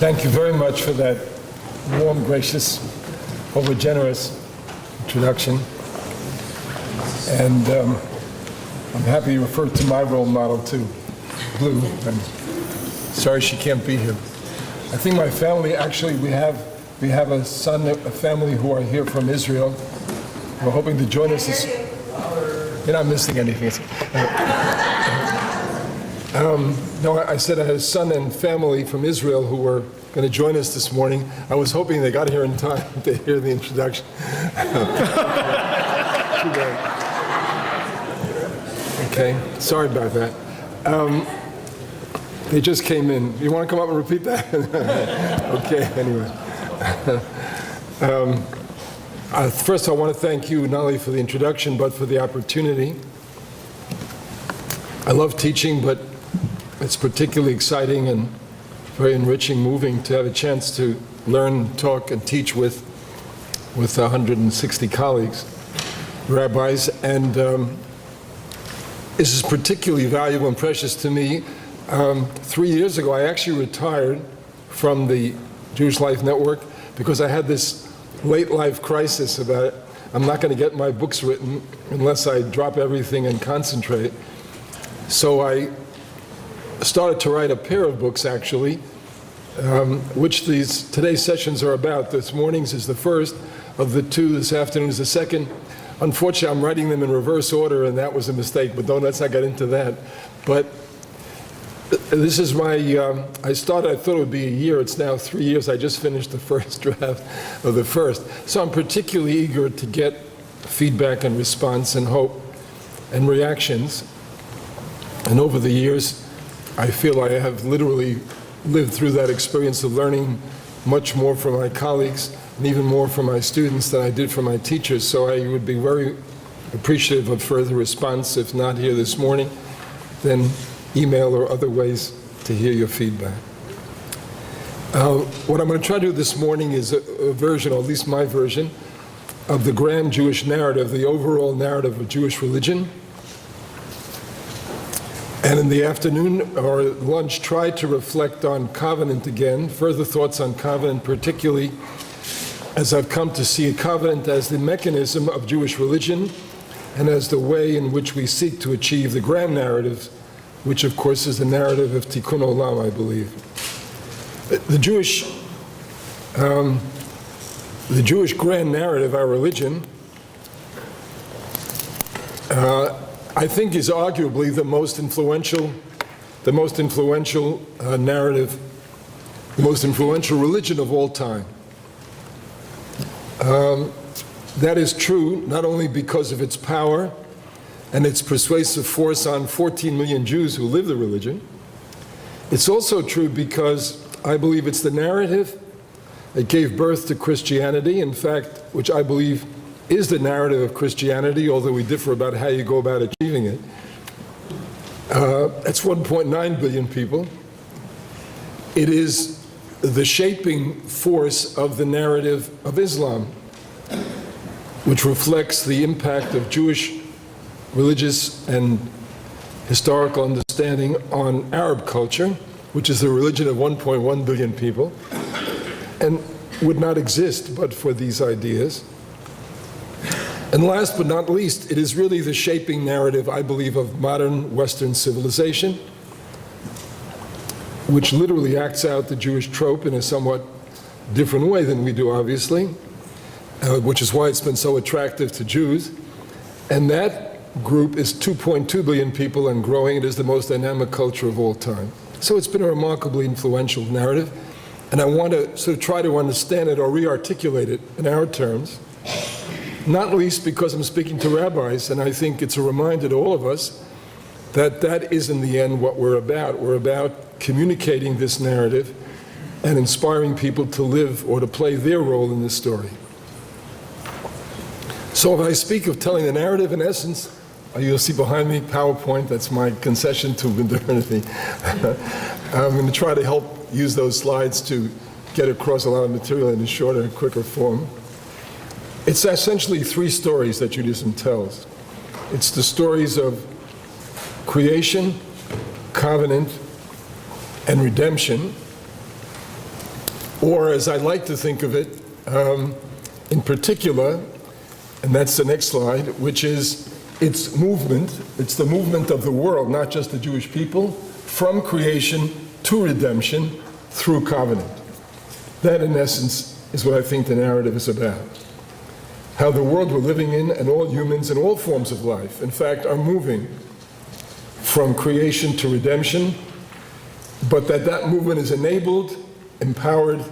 Thank you very much for that warm, gracious, over-generous introduction. And I'm happy you referred to my role model too, Blue. I'm sorry she can't be here. I think my family, actually, we have a son, a family who are here from Israel. We're hoping to join us this. You're not missing anything. No, I said I had a son and family from Israel who were going to join us this morning. I was hoping they got here in time to hear the introduction. Okay, sorry about that. They just came in. You want to come up and repeat that? Okay, anyway. First, I want to thank you not only for the introduction, but for the opportunity. I love teaching, but it's particularly exciting and very enriching, moving to have a chance to learn, talk, and teach with 160 colleagues, rabbis, and this is particularly valuable and precious to me. 3 years ago, I actually retired from the Jewish Life Network because I had this late life crisis about I'm not going to get my books written unless I drop everything and concentrate. So I started to write a pair of books, actually, which today's sessions are about. This morning's is the first of the two. This afternoon is the second. Unfortunately, I'm writing them in reverse order, and that was a mistake, but let's not get into that. But this is my, I thought it would be a year. It's now 3 years. I just finished the first draft of the first. So I'm particularly eager to get feedback and response and hope and reactions. And over the years, I feel I have literally lived through that experience of learning much more from my colleagues and even more from my students than I did from my teachers. So I would be very appreciative of further response, if not here this morning, then email or other ways to hear your feedback. What I'm going to try to do this morning is a version, or at least my version, of the grand Jewish narrative, the overall narrative of Jewish religion. And in the afternoon or lunch, try to reflect on covenant again, further thoughts on covenant, particularly as I've come to see a covenant as the mechanism of Jewish religion and as the way in which we seek to achieve the grand narrative, which of course is the narrative of Tikkun Olam, I believe. The Jewish grand narrative, our religion, I think is arguably the most influential narrative, the most influential religion of all time. That is true not only because of its power and its persuasive force on 14 million Jews who live the religion. It's also true because I believe it's the narrative that gave birth to Christianity, in fact, which I believe is the narrative of Christianity, although we differ about how you go about achieving it. That's 1.9 billion people. It is the shaping force of the narrative of Islam, which reflects the impact of Jewish religious and historical understanding on Arab culture, which is the religion of 1.1 billion people, and would not exist but for these ideas. And last but not least, it is really the shaping narrative, I believe, of modern Western civilization, which literally acts out the Jewish trope in a somewhat different way than we do, obviously, which is why it's been so attractive to Jews. And that group is 2.2 billion people and growing. It is the most dynamic culture of all time. So it's been a remarkably influential narrative, and I want to sort of try to understand it or re-articulate it in our terms, not least because I'm speaking to rabbis, and I think it's a reminder to all of us that that is in the end what we're about. We're about communicating this narrative and inspiring people to live or to play their role in this story. So if I speak of telling the narrative, in essence, you'll see behind me PowerPoint, that's my concession to modernity. I'm going to try to help use those slides to get across a lot of material in a shorter and quicker form. It's essentially three stories that Judaism tells. It's the stories of creation, covenant, and redemption. or as I like to think of it, in particular, and that's the next slide, which is its movement. It's the movement of the world, not just the Jewish people, from creation to redemption through covenant. That, in essence, is what I think the narrative is about. How the world we're living in, and all humans in all forms of life, in fact, are moving from creation to redemption, but that movement is enabled, empowered,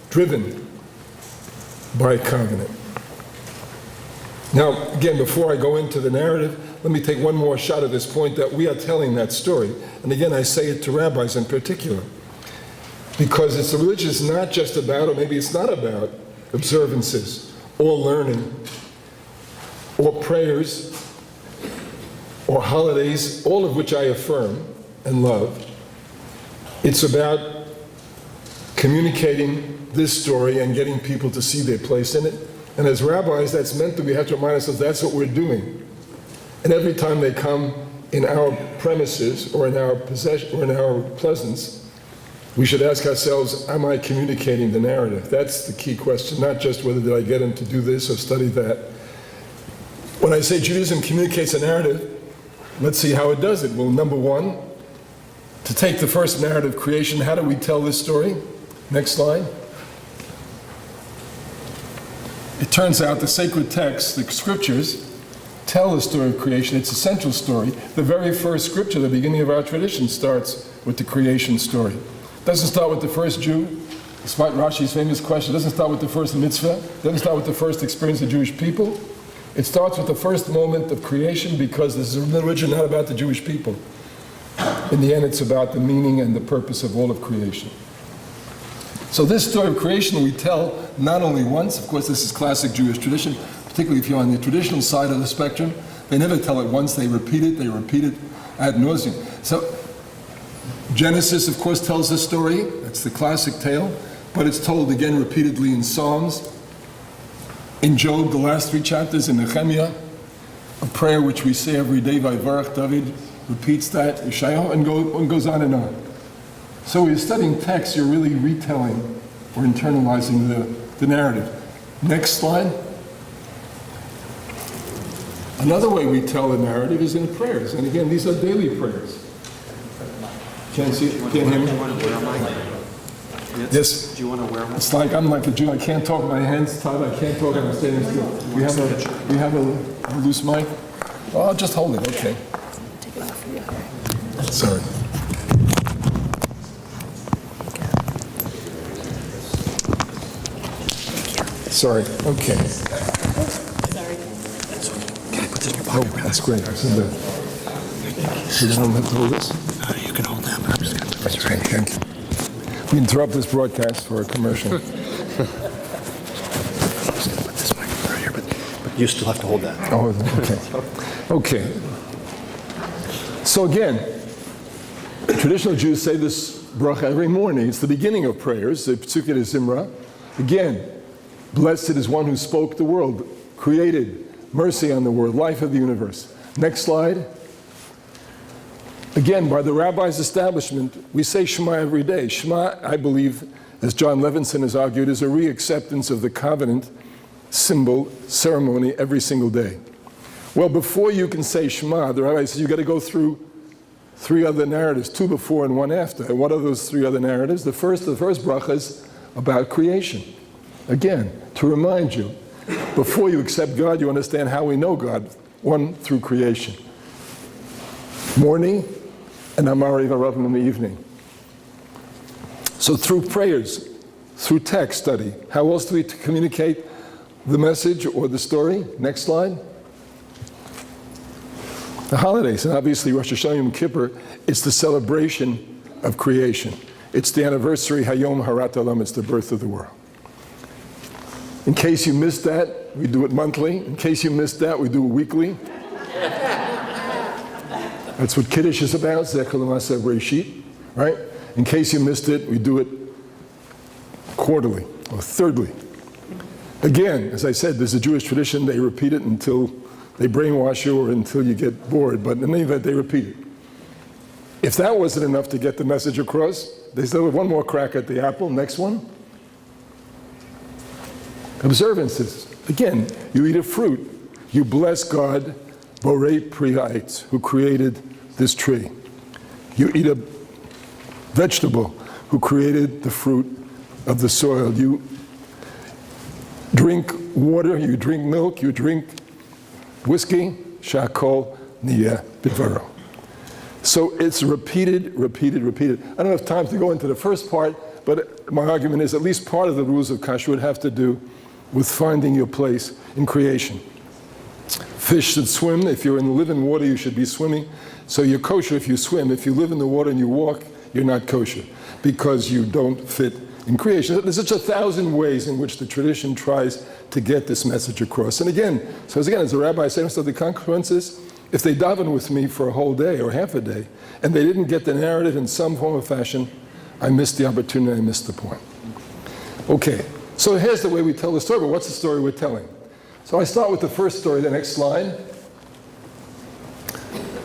driven by covenant. Now, again, before I go into the narrative, let me take one more shot at this point that we are telling that story. And again, I say it to rabbis in particular, because it's a religion is not just about, or maybe it's not about, observances, or learning, or prayers, or holidays, all of which I affirm and love. It's about communicating this story and getting people to see their place in it. And as rabbis, that's meant to, we have to remind ourselves that's what we're doing. And every time they come in our premises or in our possession or in our presence, we should ask ourselves, am I communicating the narrative? That's the key question, not just whether did I get him to do this or study that. When I say Judaism communicates a narrative, let's see how it does it. Well, number one, to take the first narrative, creation, how do we tell this story? Next slide. It turns out the sacred texts, the scriptures, tell the story of creation. It's a central story. The very first scripture, the beginning of our tradition, starts with the creation story. It doesn't start with the first Jew, despite Rashi's famous question. It doesn't start with the first mitzvah. It doesn't start with the first experience of Jewish people. It starts with the first moment of creation, because this is a religion not about the Jewish people. In the end, it's about the meaning and the purpose of all of creation. So this story of creation we tell not only once, of course this is classic Jewish tradition, particularly if you're on the traditional side of the spectrum. They never tell it once, they repeat it ad nauseum. So Genesis, of course, tells this story. That's the classic tale, but it's told again repeatedly in Psalms, in Job, the last 3 chapters, in Nehemiah, a prayer which we say every day, Vayvarach David repeats that, Yeshayahu, and goes on and on. So when you're studying text, you're really retelling or internalizing the narrative. Next slide. Another way we tell the narrative is in prayers. And again, these are daily prayers. Can't see it? Can't hear me? Do you want to wear my? Yes. Do you want to wear my? It's like I'm like a Jew. I can't talk. My hands tied. I can't talk. I'm standing still. We have a loose mic. Oh, I'll just hold it. Okay. Take it off for you. Sorry. Sorry. Okay. Sorry. Can I put this in your pocket? Oh, that's great. So you don't have to hold this? You can hold that, but I'm just going to That's right. Thank you. We interrupt this broadcast for a commercial. I'm just going to put this mic right here, but you still have to hold that. Oh, okay. Okay. So again, traditional Jews say this bracha every morning. It's the beginning of prayers, the Psukkah de Zimra. Again, blessed is one who spoke the world, created mercy on the world, life of the universe. Next slide. Again, by the rabbi's establishment, we say Shema every day. Shema, I believe, as John Levinson has argued, is a re-acceptance of the covenant symbol, ceremony every single day. Well, before you can say Shema, the rabbi says you've got to go through 3 other narratives, 2 before and 1 after. And what are those 3 other narratives? The first bracha is about creation. Again, to remind you, before you accept God, you understand how we know God. 1, through creation. Morning, and Amari Varavim in the evening. So through prayers, through text study, how else do we communicate the message or the story? Next slide. The holidays, and obviously Rosh Hashanah Yom Kippur, it's the celebration of creation. It's the anniversary, Hayom Harat Olam, it's the birth of the world. In case you missed that, we do it monthly. In case you missed that, we do it weekly. That's what Kiddush is about, Zecher L'Maaseh Bereshit, right? In case you missed it, we do it quarterly, or thirdly. Again, as I said, there's a Jewish tradition, they repeat it until they brainwash you or until you get bored, but in any event, they repeat it. If that wasn't enough to get the message across, they still have one more crack at the apple. Next one. Observances. Again, you eat a fruit. You bless God, Borei Pri Ha'etz, who created this tree. You eat a vegetable, who created the fruit of the soil. You drink water, you drink milk, you drink whiskey, Shakol Niyeh Bidvaro. So it's repeated. I don't have time to go into the first part, but my argument is at least part of the rules of kashrut have to do with finding your place in creation. Fish should swim. If you're in the living water, you should be swimming. So you're kosher if you swim. If you live in the water and you walk, you're not kosher because you don't fit in creation. There's such 1,000 ways in which the tradition tries to get this message across. And again, as a rabbi, I say to the consequences, if they daven with me for a whole day or half a day, and they didn't get the narrative in some form or fashion, I missed the opportunity, I missed the point. Okay, so here's the way we tell the story, but what's the story we're telling? So I start with the first story, the next slide.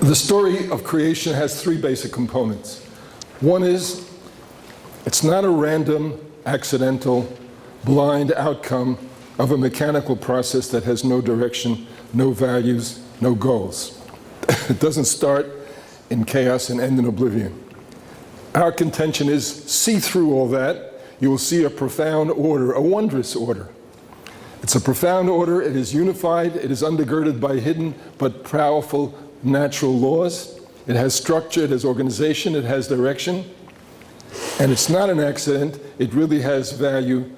The story of creation has three basic components. One is, it's not a random, accidental, blind outcome of a mechanical process that has no direction, no values, no goals. It doesn't start in chaos and end in oblivion. Our contention is, see through all that, you will see a profound order, a wondrous order. It's a profound order, it is unified, it is undergirded by hidden but powerful natural laws. It has structure, it has organization, it has direction. And it's not an accident, it really has value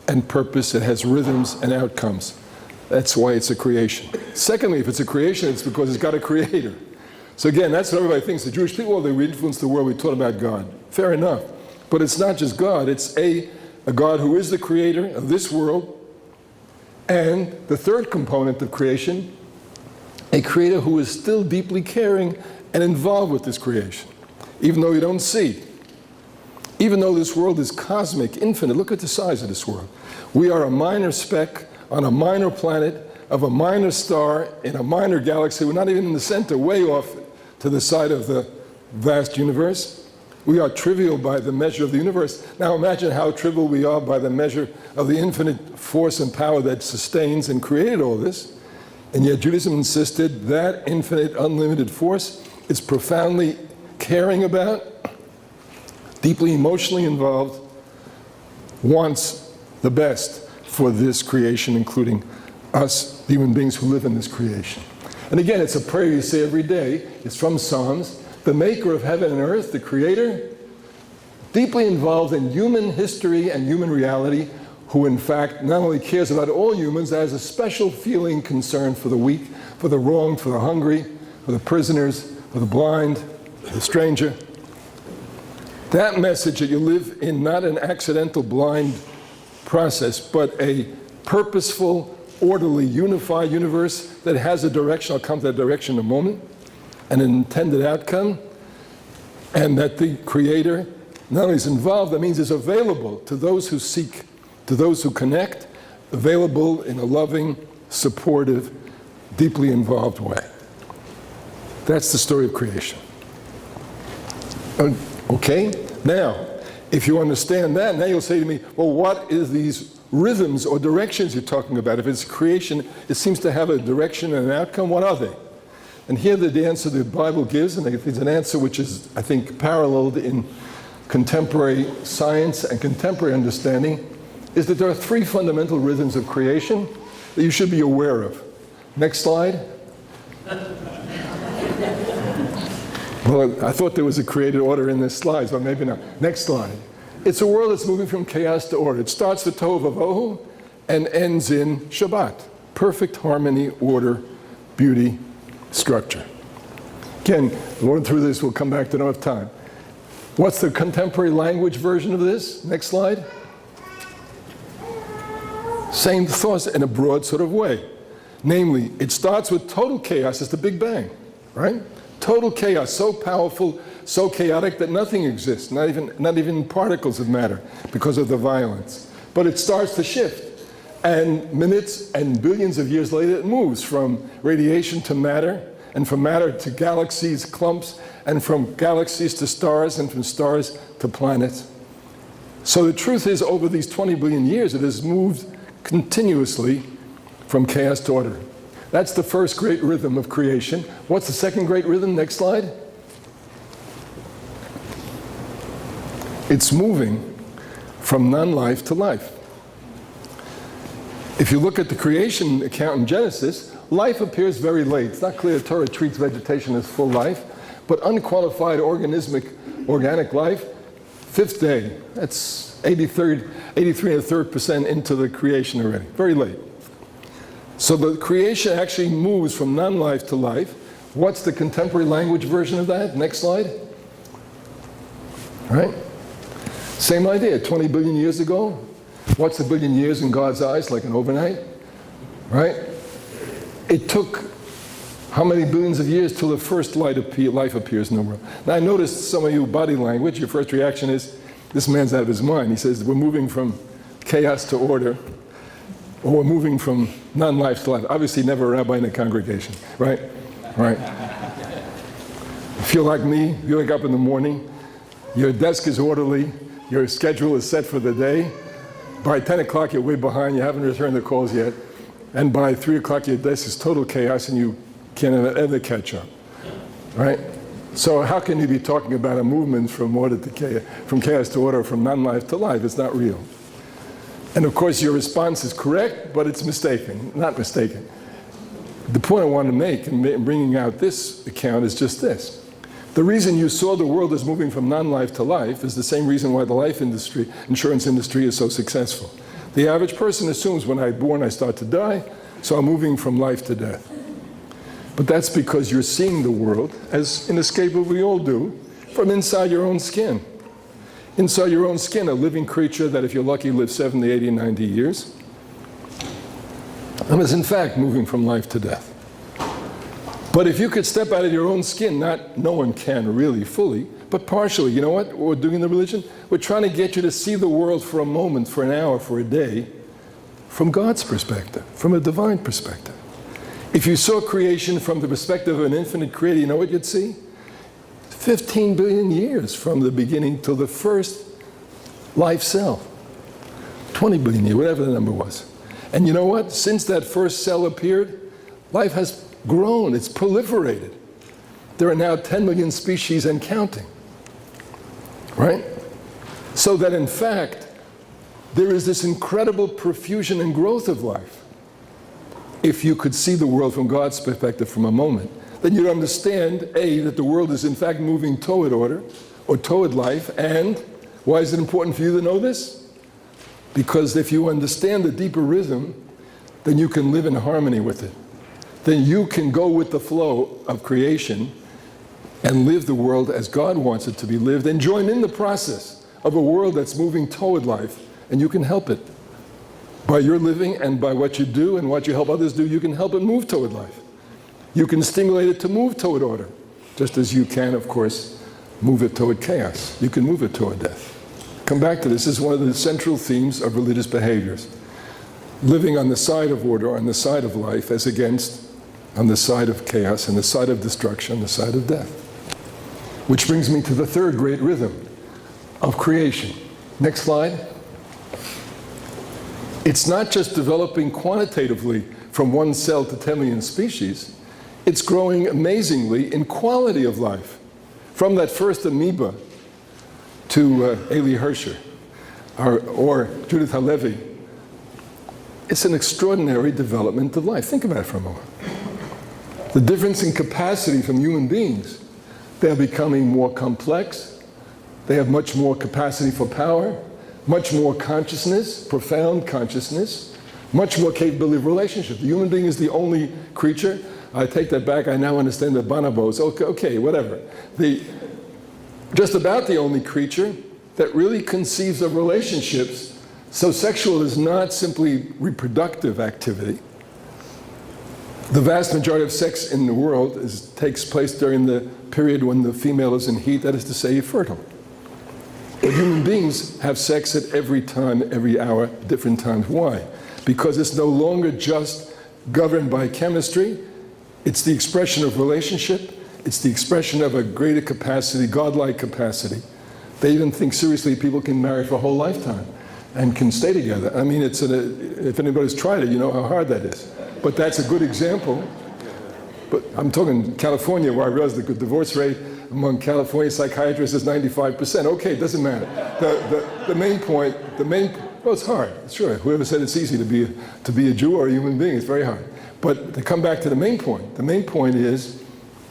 and purpose, it has rhythms and outcomes. That's why it's a creation. Secondly, if it's a creation, it's because it's got a creator. So again, that's what everybody thinks. The Jewish people, they influence the world, we taught about God. Fair enough. But it's not just God, it's a God who is the creator of this world. And the third component of creation, a creator who is still deeply caring and involved with this creation, even though you don't see. Even though this world is cosmic, infinite, look at the size of this world. We are a minor speck on a minor planet of a minor star in a minor galaxy. We're not even in the center, way off to the side of the vast universe. We are trivial by the measure of the universe. Now imagine how trivial we are by the measure of the infinite force and power that sustains and created all this. And yet Judaism insisted that infinite, unlimited force is profoundly caring about, deeply emotionally involved, wants the best for this creation, including us, human beings who live in this creation. And again, it's a prayer you say every day. It's from Psalms. The maker of heaven and earth, the creator, deeply involved in human history and human reality, who in fact not only cares about all humans, has a special feeling concern for the weak, for the wronged, for the hungry, for the prisoners, for the blind, for the stranger. That message that you live in not an accidental blind process, but a purposeful, orderly, unified universe that has a direction, I'll come to that direction in a moment, an intended outcome, and that the creator not only is involved, that means is available to those who seek, to those who connect, available in a loving, supportive, deeply involved way. That's the story of creation. Okay? Now, if you understand that, now you'll say to me, well, what is these rhythms or directions you're talking about? If it's creation, it seems to have a direction and an outcome. What are they? And here the answer the Bible gives, and it's an answer which is, I think, paralleled in contemporary science and contemporary understanding, is that there are three fundamental rhythms of creation that you should be aware of. Next slide. Well, I thought there was a created order in this slide, but maybe not. Next slide. It's a world that's moving from chaos to order. It starts with Tohu Vavohu and ends in Shabbat. Perfect harmony, order, beauty, structure. Again, going through this, we'll come back to enough time. What's the contemporary language version of this? Next slide. Same thoughts in a broad sort of way. Namely, it starts with total chaos. It's the Big Bang, right? Total chaos, so powerful, so chaotic that nothing exists, not even particles of matter because of the violence. But it starts to shift. And minutes and billions of years later, it moves from radiation to matter, and from matter to galaxies, clumps, and from galaxies to stars, and from stars to planets. So the truth is, over these 20 billion years, it has moved continuously from chaos to order. That's the first great rhythm of creation. What's the second great rhythm? Next slide. It's moving from non-life to life. If you look at the creation account in Genesis, life appears very late. It's not clear the Torah treats vegetation as full life, but unqualified organic life, fifth day. That's 83 1/3% into the creation already. Very late. So the creation actually moves from non-life to life. What's the contemporary language version of that? Next slide. Right? Same idea, 20 billion years ago. What's a billion years in God's eyes? Like an overnight, right? It took how many billions of years till the first life appears in the world? Now I noticed some of you body language, your first reaction is, this man's out of his mind. He says, we're moving from chaos to order, or we're moving from non-life to life. Obviously never a rabbi in a congregation, right? Right. If you're like me, you wake up in the morning, your desk is orderly, your schedule is set for the day. By 10 o'clock, you're way behind, you haven't returned the calls yet. And by 3 o'clock, your desk is total chaos and you can't ever catch up, right? So how can you be talking about a movement from order to chaos, from chaos to order, from non-life to life? It's not real. And of course, your response is correct, but it's mistaken, not mistaken. The point I want to make in bringing out this account is just this. The reason you saw the world as moving from non-life to life is the same reason why the life industry, insurance industry is so successful. The average person assumes when I'm born I start to die, so I'm moving from life to death. But that's because you're seeing the world, as inescapably we all do, from inside your own skin. Inside your own skin, a living creature that if you're lucky lives 70, 80, 90 years, and is in fact moving from life to death. But if you could step out of your own skin, no one can really fully, but partially. You know what we're doing in the religion? We're trying to get you to see the world for a moment, for an hour, for a day, from God's perspective, from a divine perspective. If you saw creation from the perspective of an infinite creator, you know what you'd see? 15 billion years from the beginning till the first life cell. 20 billion years, whatever the number was. And you know what? Since that first cell appeared, life has grown, it's proliferated. There are now 10 million species and counting, right? So that in fact, there is this incredible profusion and growth of life. If you could see the world from God's perspective from a moment, then you'd understand, A, that the world is in fact moving toward order, or toward life, and why is it important for you to know this? Because if you understand the deeper rhythm, then you can live in harmony with it. Then you can go with the flow of creation and live the world as God wants it to be lived and join in the process of a world that's moving toward life, and you can help it. By your living and by what you do and what you help others do, you can help it move toward life. You can stimulate it to move toward order, just as you can, of course, move it toward chaos. You can move it toward death. Come back to this. This is one of the central themes of religious behaviors. Living on the side of order, on the side of life, as against on the side of chaos, on the side of destruction, on the side of death. Which brings me to the third great rhythm of creation. Next slide. It's not just developing quantitatively from one cell to 10 million species, it's growing amazingly in quality of life. From that first amoeba to Eli Hersher or Judith Halevi, it's an extraordinary development of life. Think about it for a moment. The difference in capacity from human beings. They're becoming more complex. They have much more capacity for power, much more consciousness, profound consciousness, much more capability of relationship. The human being is the only creature. I take that back. I now understand the bonobos. Okay, whatever. Just about the only creature that really conceives of relationships. So sexual is not simply reproductive activity. The vast majority of sex in the world takes place during the period when the female is in heat, that is to say, fertile. But human beings have sex at every time, every hour, different times. Why? Because it's no longer just governed by chemistry. It's the expression of relationship. It's the expression of a greater capacity, godlike capacity. They even think seriously people can marry for a whole lifetime. and can stay together. I mean, if anybody's tried it, you know how hard that is. But that's a good example. But I'm talking California, where I realized the divorce rate among California psychiatrists is 95%. Okay, it doesn't matter. The main point, well, it's hard, sure. Whoever said it's easy to be a Jew or a human being, it's very hard. But to come back to the main point is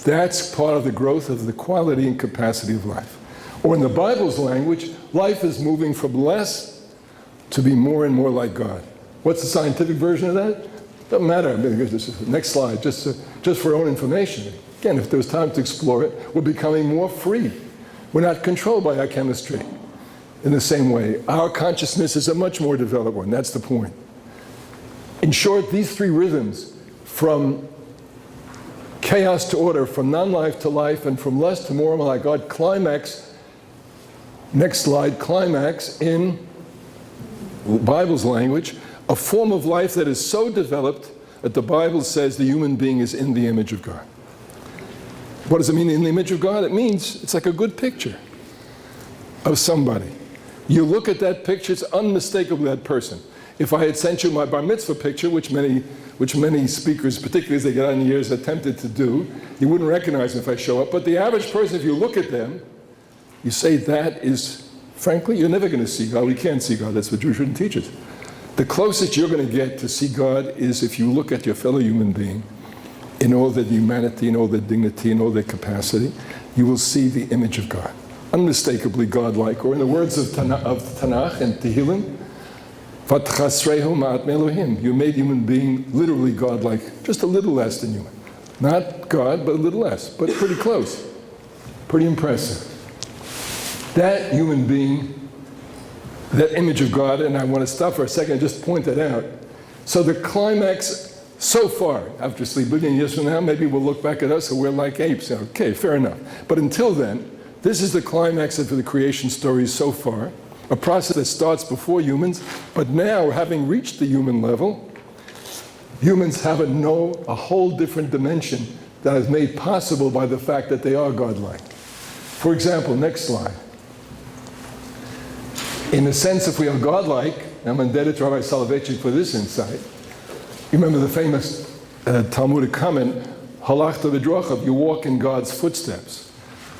that's part of the growth of the quality and capacity of life. Or in the Bible's language, life is moving from less to be more and more like God. What's the scientific version of that? Doesn't matter. Next slide, just for our own information. Again, if there's time to explore it, we're becoming more free. We're not controlled by our chemistry in the same way. Our consciousness is a much more developed one. That's the point. In short, these three rhythms, from chaos to order, from non-life to life, and from less to more like God, climax, next slide, climax in Bible's language, a form of life that is so developed that the Bible says the human being is in the image of God. What does it mean, in the image of God? It means it's like a good picture of somebody. You look at that picture, it's unmistakably that person. If I had sent you my bar mitzvah picture, which many speakers, particularly as they get on in years, attempted to do, you wouldn't recognize them if I show up. But the average person, if you look at them, you say that is, frankly, you're never going to see God. We can't see God. That's what Jewish tradition teaches. The closest you're going to get to see God is if you look at your fellow human being in all their humanity, in all their dignity, in all their capacity, you will see the image of God. Unmistakably God-like, or in the words of Tanakh and Tehillim, Vatchasrehu ma'at me'elohim. You made human being literally God-like, just a little less than human. Not God, but a little less, but pretty close. Pretty impressive. That human being, that image of God, and I want to stop for a second and just point that out. So the climax so far, after sleep, a billion years from now, maybe we'll look back at us and we're like apes. Okay, fair enough. But until then, this is the climax of the creation story so far, a process that starts before humans, but now, having reached the human level, humans have a whole different dimension that is made possible by the fact that they are godlike. For example, next slide. In a sense, if we are godlike, I'm indebted to Rabbi Soloveitchik for this insight. You remember the famous Talmudic comment, halachta v'drochav, you walk in God's footsteps.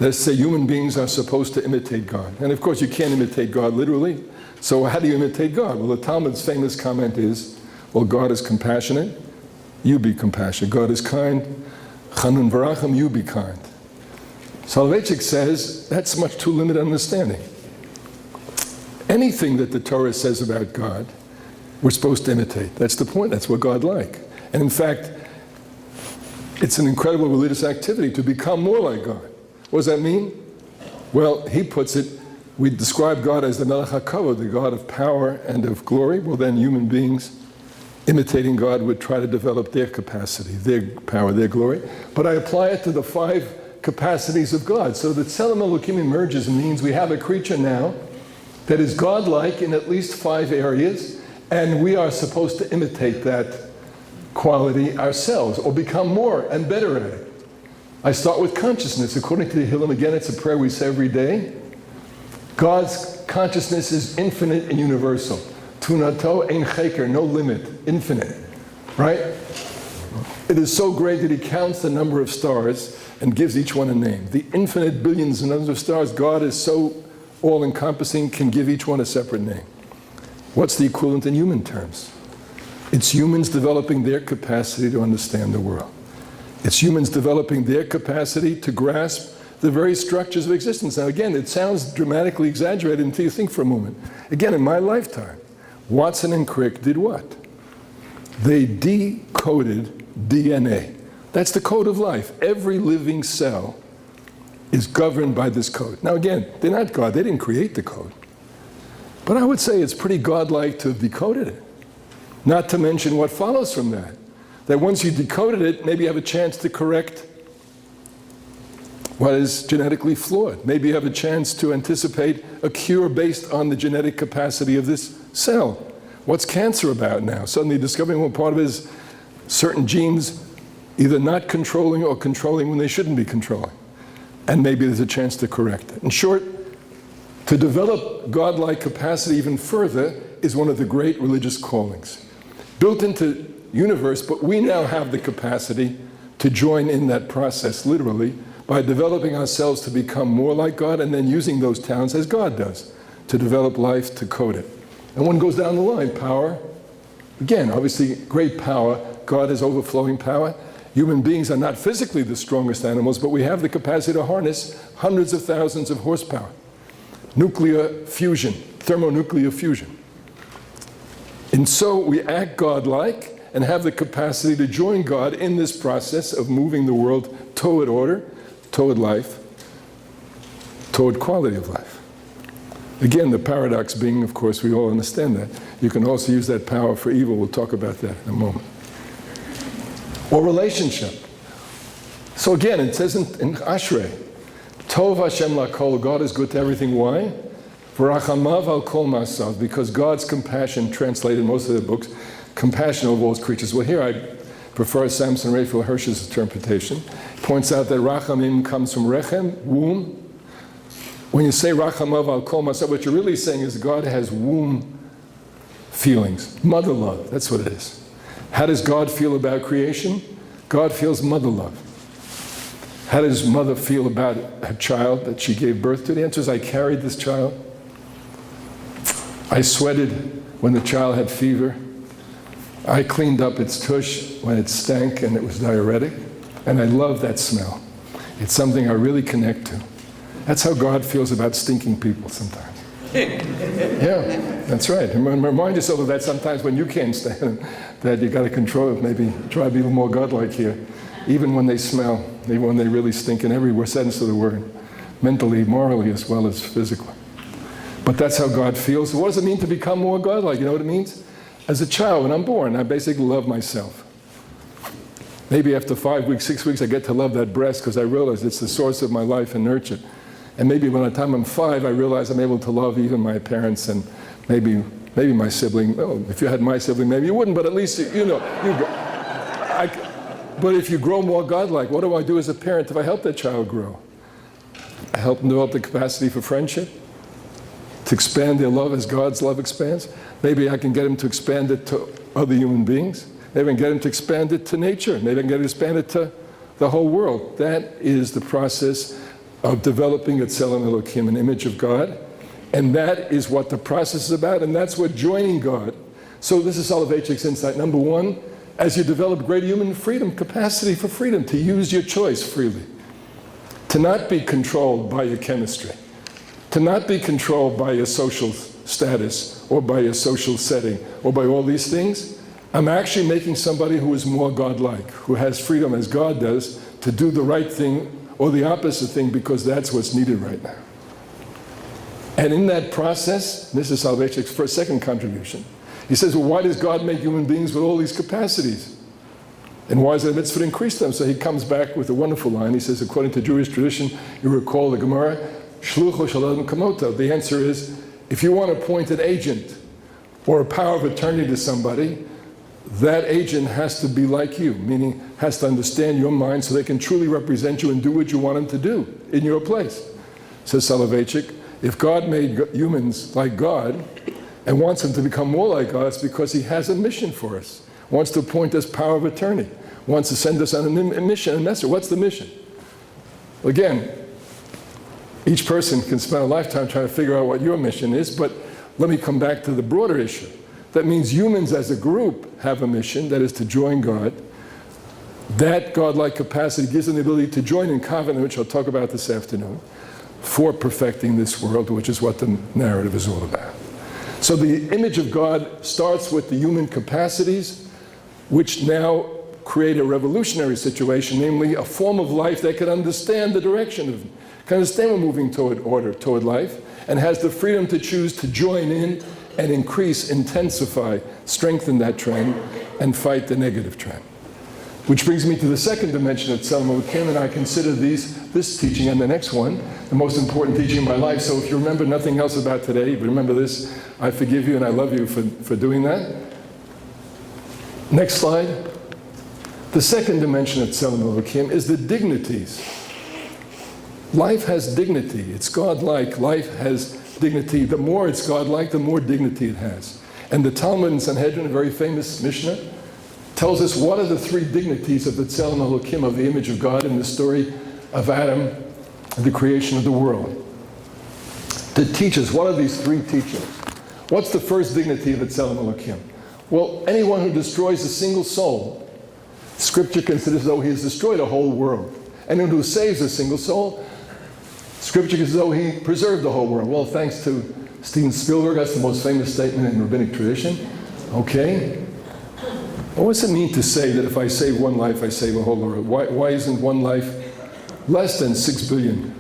Let's say human beings are supposed to imitate God. And of course you can't imitate God literally. So how do you imitate God? Well, the Talmud's famous comment is, well, God is compassionate, you be compassionate. God is kind, chanun v'racham, you be kind. Soloveitchik says that's much too limited understanding. Anything that the Torah says about God, we're supposed to imitate. That's the point. That's what God like. And in fact, it's an incredible religious activity to become more like God. What does that mean? Well, he puts it, we describe God as the Melech HaKavod, the God of power and of glory. Well, then human beings imitating God would try to develop their capacity, their power, their glory. But I apply it to the 5 capacities of God. So the Tselem Elokim emerges and means we have a creature now that is godlike in at least 5 areas, and we are supposed to imitate that quality ourselves, or become more and better at it. I start with consciousness. According to the Tehillim, again, it's a prayer we say every day. God's consciousness is infinite and universal. Tunato ein cheker, no limit, infinite, right? It is so great that he counts the number of stars and gives each one a name. The infinite billions and millions of stars, God is so all-encompassing, can give each one a separate name. What's the equivalent in human terms? It's humans developing their capacity to understand the world. It's humans developing their capacity to grasp the very structures of existence. Now again, it sounds dramatically exaggerated until you think for a moment. Again, in my lifetime, Watson and Crick did what? They decoded DNA. That's the code of life. Every living cell is governed by this code. Now again, they're not God, they didn't create the code. But I would say it's pretty godlike to have decoded it. Not to mention what follows from that. That once you decoded it, maybe you have a chance to correct what is genetically flawed. Maybe you have a chance to anticipate a cure based on the genetic capacity of this cell. What's cancer about now? Suddenly discovering one part of it is certain genes either not controlling or controlling when they shouldn't be controlling. And maybe there's a chance to correct it. In short, to develop godlike capacity even further is one of the great religious callings. Built into universe, but we now have the capacity to join in that process, literally, by developing ourselves to become more like God and then using those talents as God does to develop life, to code it. And one goes down the line, power. Again, obviously, great power. God has overflowing power. Human beings are not physically the strongest animals, but we have the capacity to harness hundreds of thousands of horsepower. Nuclear fusion, thermonuclear fusion. And so we act God-like and have the capacity to join God in this process of moving the world toward order, toward life, toward quality of life. Again, the paradox being, of course, we all understand that. You can also use that power for evil. We'll talk about that in a moment. Or relationship. So again, it says in Ashrei, Tov Hashem lakol, God is good to everything. Why? V'rachamav al kol masav, because God's compassion, translated in most of the books, compassion over all his creatures. Well, here I prefer Samson Raphael Hirsch's interpretation. He points out that rachamim comes from rechem, womb. When you say rachamav al kol masav, what you're really saying is God has womb feelings, mother love. That's what it is. How does God feel about creation? God feels mother love. How does mother feel about her child that she gave birth to? The answer is, I carried this child. I sweated when the child had fever. I cleaned up its tush when it stank and it was diuretic. And I love that smell. It's something I really connect to. That's how God feels about stinking people sometimes. Yeah, that's right. Remind yourself of that sometimes when you can't stand, that you got to control it. Maybe try to be a little more godlike here. Even when they smell, even when they really stink in every sense of the word, mentally, morally, as well as physically. But that's how God feels. What does it mean to become more godlike? You know what it means? As a child, when I'm born, I basically love myself. Maybe after 5 weeks, 6 weeks, I get to love that breast because I realize it's the source of my life and nurture. And maybe by the time I'm 5, I realize I'm able to love even my parents and maybe my sibling. Oh, if you had my sibling, maybe you wouldn't, but at least, but if you grow more godlike, what do I do as a parent if I help that child grow? I help them develop the capacity for friendship, to expand their love as God's love expands. Maybe I can get them to expand it to other human beings. Maybe I can get them to expand it to nature. Maybe I can get them to expand it to the whole world. That is the process of developing a Tzelem Elokim, an image of God. And that is what the process is about, and that's what joining God. So this is Soloveitchik's insight. Number one, as you develop greater human freedom, capacity for freedom, to use your choice freely, to not be controlled by your chemistry, to not be controlled by your social status or by your social setting or by all these things, I'm actually making somebody who is more godlike, who has freedom as God does to do the right thing or the opposite thing because that's what's needed right now. And in that process, this is Soloveitchik's second contribution. He says, well, why does God make human beings with all these capacities? And why is it a mitzvah to increase them? So he comes back with a wonderful line. He says, according to Jewish tradition, you recall the Gemara, Shlucho Shalom Kamoto. The answer is, if you want to appoint an agent or a power of attorney to somebody, that agent has to be like you, meaning has to understand your mind so they can truly represent you and do what you want them to do in your place. Says Soloveitchik, if God made humans like God and wants them to become more like God, it's because he has a mission for us. Wants to appoint us power of attorney. Wants to send us on a mission, a message. What's the mission? Again, each person can spend a lifetime trying to figure out what your mission is, but let me come back to the broader issue. That means humans as a group have a mission, that is to join God. That godlike capacity gives them the ability to join in covenant, which I'll talk about this afternoon, for perfecting this world, which is what the narrative is all about. So the image of God starts with the human capacities, which now create a revolutionary situation, namely a form of life that can understand the direction of, can understand we're moving toward order, toward life, and has the freedom to choose to join in and increase, intensify, strengthen that trend, and fight the negative trend. Which brings me to the second dimension of Tzelem Elokim, and I consider this teaching and the next one the most important teaching in my life. So if you remember nothing else about today, but remember this, I forgive you and I love you for doing that. Next slide. The second dimension of Tzelem Elokim is the dignities. Life has dignity. It's God-like. Life has dignity. The more it's God-like, the more dignity it has. And the Talmud in Sanhedrin, a very famous Mishnah, tells us what are the three dignities of the Tzelem Elokim, of the image of God, in the story of Adam and the creation of the world. To teach us, what are these three teachings? What's the first dignity of the Tzelem Elokim? Well, anyone who destroys a single soul, Scripture considers as though he has destroyed a whole world. Anyone who saves a single soul, Scripture considers as though he preserved the whole world. Well, thanks to Steven Spielberg, that's the most famous statement in rabbinic tradition. Okay. Well, what's it mean to say that if I save one life, I save a whole world? Why isn't one life less than 6 billion?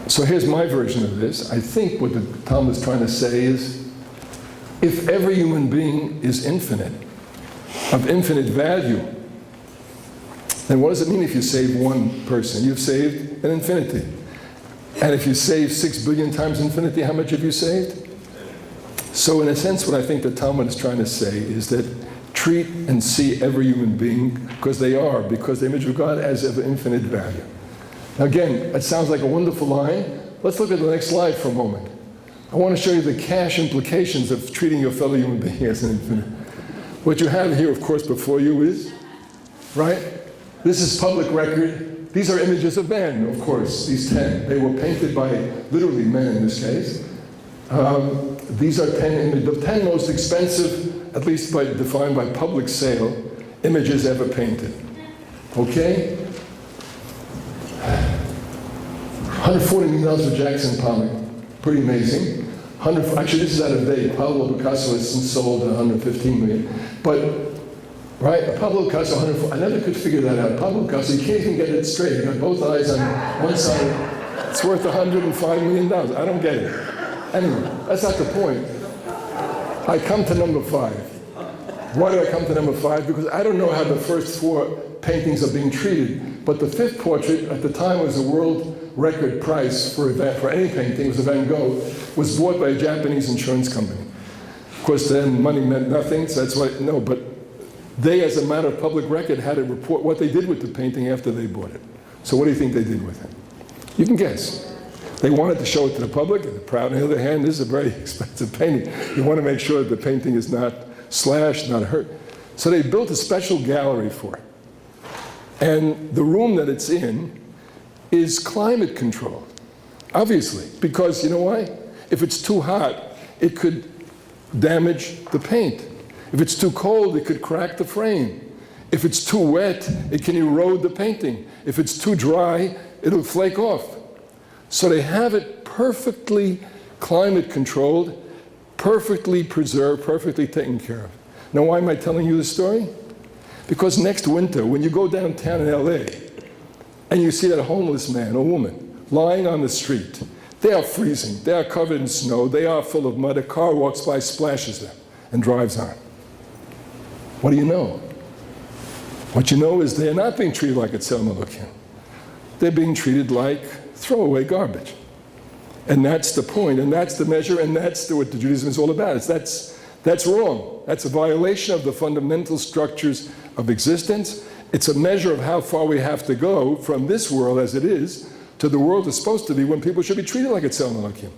So here's my version of this. I think what the Talmud is trying to say is, if every human being is infinite, of infinite value, then what does it mean if you save one person? You've saved an infinity. And if you save 6 billion times infinity, how much have you saved? So in a sense, what I think the Talmud is trying to say is that treat and see every human being, because they are, because the image of God, as of infinite value. Now again, that sounds like a wonderful line. Let's look at the next slide for a moment. I want to show you the cash implications of treating your fellow human being as an infinite. What you have here, of course, before you is, right? This is public record. These are images of men, of course, these 10. They were painted by literally men in this case. These are 10 images, the 10 most expensive, at least defined by public sale, images ever painted. Okay? $140 million for Jackson Pollock. Pretty amazing. Actually, this is out of date. Pablo Picasso has since sold 115 million. But, right, Pablo Picasso, 140, I never could figure that out. Pablo Picasso, you can't even get it straight. You got both eyes on one side. It's worth $105 million. I don't get it. Anyway, that's not the point. I come to number 5. Why do I come to number 5? Because I don't know how the first 4 paintings are being treated. But the 5th portrait, at the time, was a world record price for any painting. It was a Van Gogh. Was bought by a Japanese insurance company. Of course, then money meant nothing, so that's why, no, but they, as a matter of public record, had to report what they did with the painting after they bought it. So what do you think they did with it? You can guess. They wanted to show it to the public, and they're proud. On the other hand, this is a very expensive painting. You want to make sure that the painting is not slashed, not hurt. So they built a special gallery for it. And the room that it's in is climate controlled, obviously, because you know why? If it's too hot, it could damage the paint. If it's too cold, it could crack the frame. If it's too wet, it can erode the painting. If it's too dry, it'll flake off. So they have it perfectly climate controlled, perfectly preserved, perfectly taken care of. Now, why am I telling you this story? Because next winter, when you go downtown in LA and you see that homeless man or woman lying on the street, they are freezing, they are covered in snow, they are full of mud, a car walks by, splashes them, and drives on. What do you know? What you know is they're not being treated like a Tzelem Elokim. They're being treated like throwaway garbage. And that's the point, and that's the measure, and that's what the Judaism is all about. That's wrong. That's a violation of the fundamental structures of existence. It's a measure of how far we have to go from this world as it is to the world it's supposed to be, when people should be treated like a Tzelem Elokim.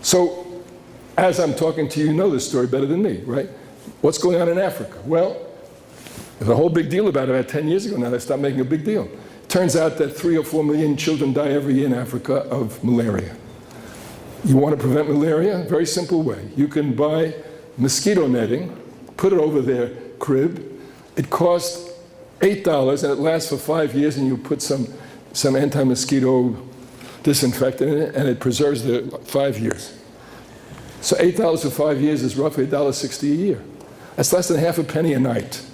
So, as I'm talking to you, you know this story better than me, right? What's going on in Africa? Well, there's a whole big deal about it. About 10 years ago now, they stopped making a big deal. Turns out that 3 or 4 million children die every year in Africa of malaria. You want to prevent malaria? Very simple way. You can buy mosquito netting, put it over their crib. It costs $8 and it lasts for 5 years, and you put some anti-mosquito disinfectant in it, and it preserves the 5 years. So $8 for 5 years is roughly $1.60 a year. That's less than half a penny a night.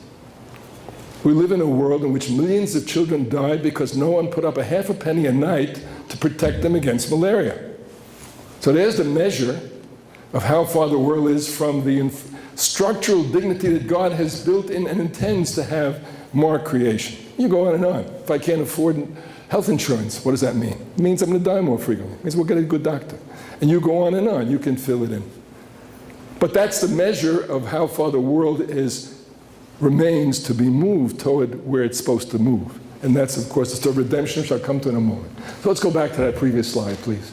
We live in a world in which millions of children die because no one put up a half a penny a night to protect them against malaria. So there's the measure of how far the world is from the structural dignity that God has built in and intends to have more creation. You go on and on. If I can't afford health insurance, what does that mean? It means I'm going to die more frequently. It means we'll get a good doctor. And you go on and on. You can fill it in. But that's the measure of how far the world remains to be moved toward where it's supposed to move. And that's, of course, the story of redemption, which I'll come to in a moment. So let's go back to that previous slide, please.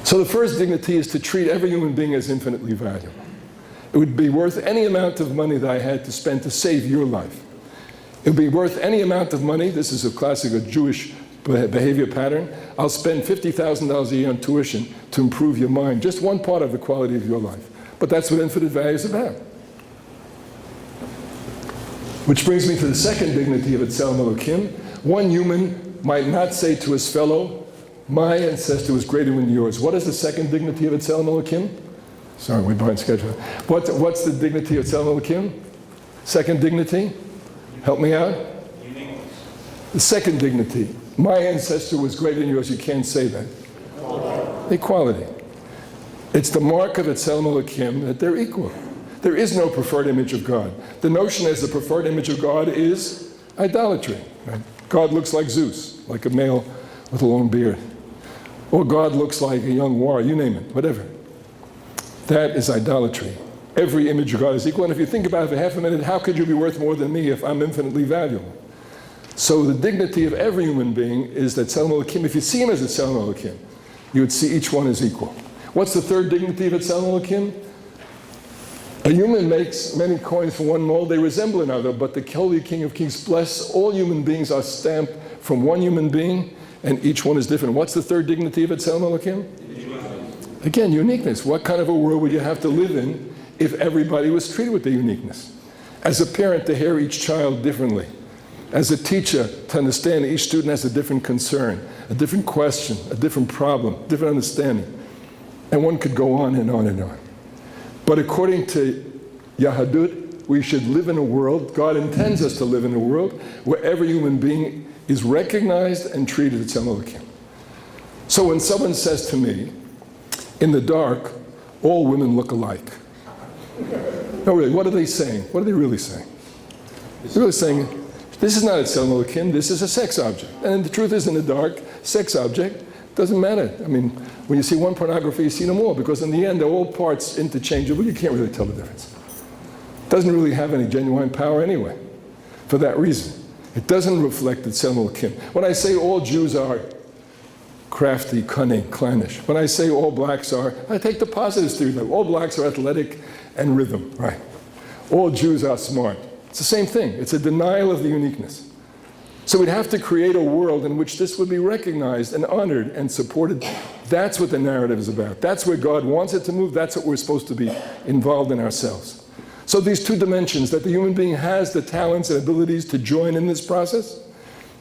So So the first dignity is to treat every human being as infinitely valuable. It would be worth any amount of money that I had to spend to save your life. It would be worth any amount of money, this is a classic Jewish behavior pattern, I'll spend $50,000 a year on tuition to improve your mind, just one part of the quality of your life. But that's what infinite value is about. Which brings me to the second dignity of Tzelem Elokim. One human might not say to his fellow, my ancestor was greater than yours. What is the second dignity of Tzelem Elokim? Sorry, we're behind schedule. What's the dignity of Tzelem Elokim? Second dignity? Help me out. The second dignity. My ancestor was greater than yours. You can't say that. Equality. It's the mark of Tzelem Elokim that they're equal. There is no preferred image of God. The notion as the preferred image of God is idolatry. Right? God looks like Zeus, like a male with a long beard. Or God looks like a young warrior, you name it, whatever. That is idolatry. Every image of God is equal. And if you think about it for half a minute, how could you be worth more than me if I'm infinitely valuable? So the dignity of every human being is that Tzelem Elokim. If you see him as a Tzelem Elokim, you would see each one as equal. What's the third dignity of a Tzelem Elokim? A human makes many coins from one mold, they resemble another, but the Holy King of Kings bless all human beings are stamped from one human being, and each one is different. What's the third dignity of Tzelem Elokim? Again, uniqueness. What kind of a world would you have to live in if everybody was treated with their uniqueness? As a parent, to hear each child differently. As a teacher, to understand that each student has a different concern, a different question, a different problem, different understanding. And one could go on and on and on. But according to Yahadut, we should live in a world, God intends us to live in a world, where every human being is recognized and treated as Tzelem Elokim. So when someone says to me, in the dark, all women look alike. No, really, what are they saying? What are they really saying? They're really saying, this is not a Tzelem Elokim, this is a sex object. And the truth is, in the dark, sex object doesn't matter. I mean, when you see one pornography, you see them all, because in the end, they're all parts interchangeable. You can't really tell the difference. It doesn't really have any genuine power anyway, for that reason. It doesn't reflect the Tzelem Elokim. When I say all Jews are crafty, cunning, clannish, when I say all blacks are, I take the positive stereotype. All blacks are athletic and rhythm, right? All Jews are smart. It's the same thing. It's a denial of the uniqueness. So we'd have to create a world in which this would be recognized and honored and supported. That's what the narrative is about. That's where God wants it to move. That's what we're supposed to be involved in ourselves. So these two dimensions, that the human being has the talents and abilities to join in this process,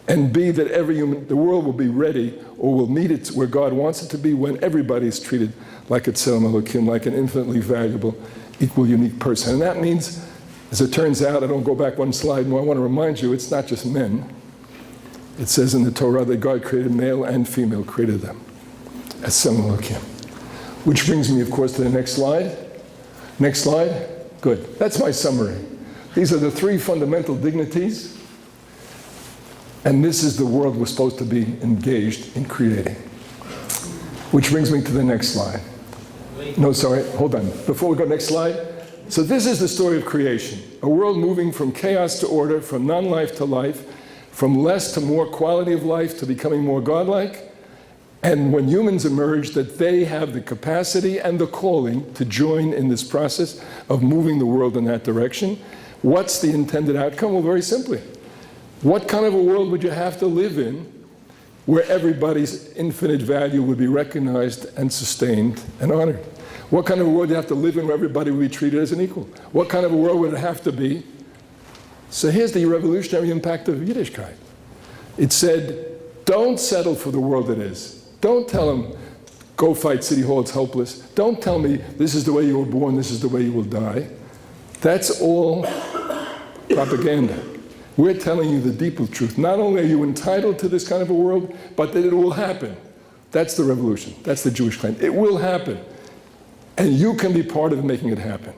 and B, that the world will be ready or will meet it where God wants it to be when everybody is treated like a Tzelem Elokim, like an infinitely valuable, equal, unique person. And that means, as it turns out, I don't go back one slide more, I want to remind you, it's not just men. It says in the Torah that God created male and female, created them as Tzelem Elokim. Which brings me, of course, to the next slide. Next slide. Good. That's my summary. These are the three fundamental dignities, and this is the world we're supposed to be engaged in creating. Which brings me to the next slide. No, sorry, hold on. Before we go next slide. So this is the story of creation. A world moving from chaos to order, from non-life to life, from less to more quality of life to becoming more godlike. And when humans emerge, that they have the capacity and the calling to join in this process of moving the world in that direction. What's the intended outcome? Well, very simply. What kind of a world would you have to live in where everybody's infinite value would be recognized and sustained and honored? What kind of a world do you have to live in where everybody would be treated as an equal? What kind of a world would it have to be? So here's the revolutionary impact of Yiddishkeit. It said, don't settle for the world it is. Don't tell them, go fight City Hall, it's hopeless. Don't tell me, this is the way you were born, this is the way you will die. That's all propaganda. We're telling you the deeper truth. Not only are you entitled to this kind of a world, but that it will happen. That's the revolution. That's the Jewish claim. It will happen. And you can be part of making it happen.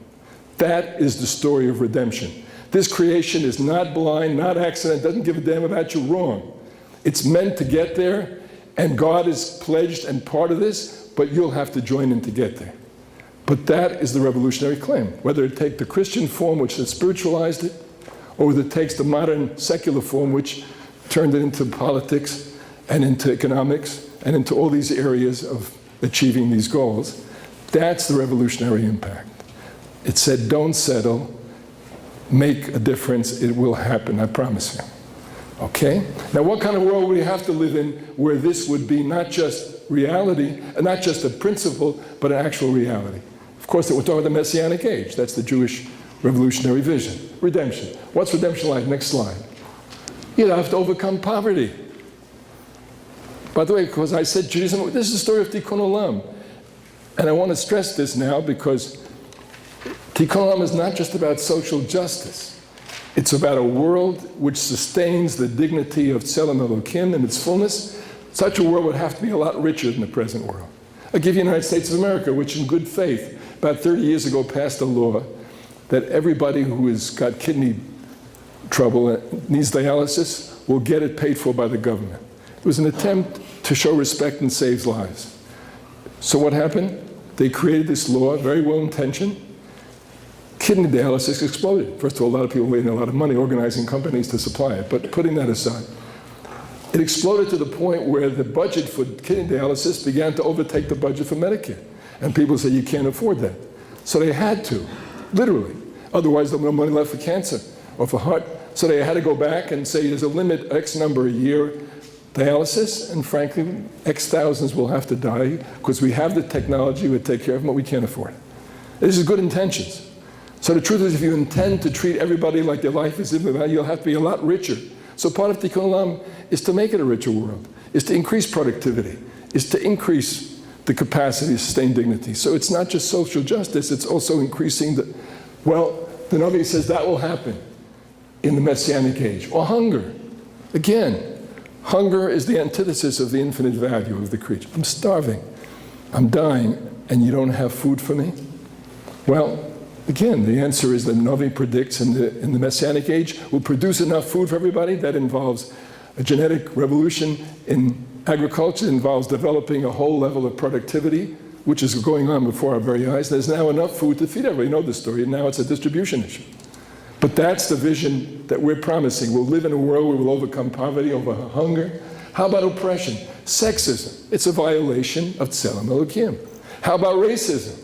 That is the story of redemption. This creation is not blind, not accident, doesn't give a damn about you, wrong. It's meant to get there, and God is pledged and part of this, but you'll have to join in to get there. But that is the revolutionary claim. Whether it takes the Christian form, which has spiritualized it, or whether it takes the modern secular form, which turned it into politics and into economics and into all these areas of achieving these goals. That's the revolutionary impact. It said, don't settle, make a difference, it will happen, I promise you. Okay? Now what kind of world would we have to live in where this would be not just reality, not just a principle, but an actual reality? Of course, we're talking about the Messianic age. That's the Jewish revolutionary vision. Redemption. What's redemption like? Next slide. You'd have to overcome poverty. By the way, because I said Judaism, this is the story of Tikkun Olam. And I want to stress this now because Tikkun Olam is not just about social justice. It's about a world which sustains the dignity of Tzelem Elokim in its fullness. Such a world would have to be a lot richer than the present world. I'll give you the United States of America, which in good faith, about 30 years ago passed a law that everybody who has got kidney trouble and needs dialysis will get it paid for by the government. It was an attempt to show respect and save lives. So what happened? They created this law, very well-intentioned. Kidney dialysis exploded. First of all, a lot of people made a lot of money organizing companies to supply it, but putting that aside. It exploded to the point where the budget for kidney dialysis began to overtake the budget for Medicare. And people said, you can't afford that. So they had to, literally. Otherwise, there was no money left for cancer or for heart. So they had to go back and say, there's a limit, X number a year dialysis, and frankly, X thousands will have to die because we have the technology, we take care of them, but we can't afford it. This is good intentions. So the truth is, if you intend to treat everybody like their life is infinite, you'll have to be a lot richer. So part of Tikkun Olam is to make it a richer world, is to increase productivity, is to increase the capacity to sustain dignity. So it's not just social justice, it's also increasing the, well, the Navi says that will happen in the Messianic age. Or hunger. Again, hunger is the antithesis of the infinite value of the creature. I'm starving, I'm dying, and you don't have food for me? Well, again, the answer is that Navi predicts in the Messianic age will produce enough food for everybody. That involves a genetic revolution in agriculture, it involves developing a whole level of productivity, which is going on before our very eyes. There's now enough food to feed everybody. You know the story, and now it's a distribution issue. But that's the vision that we're promising. We'll live in a world where we'll overcome poverty, over hunger. How about oppression? Sexism. It's a violation of Tzelem Elokim. How about racism?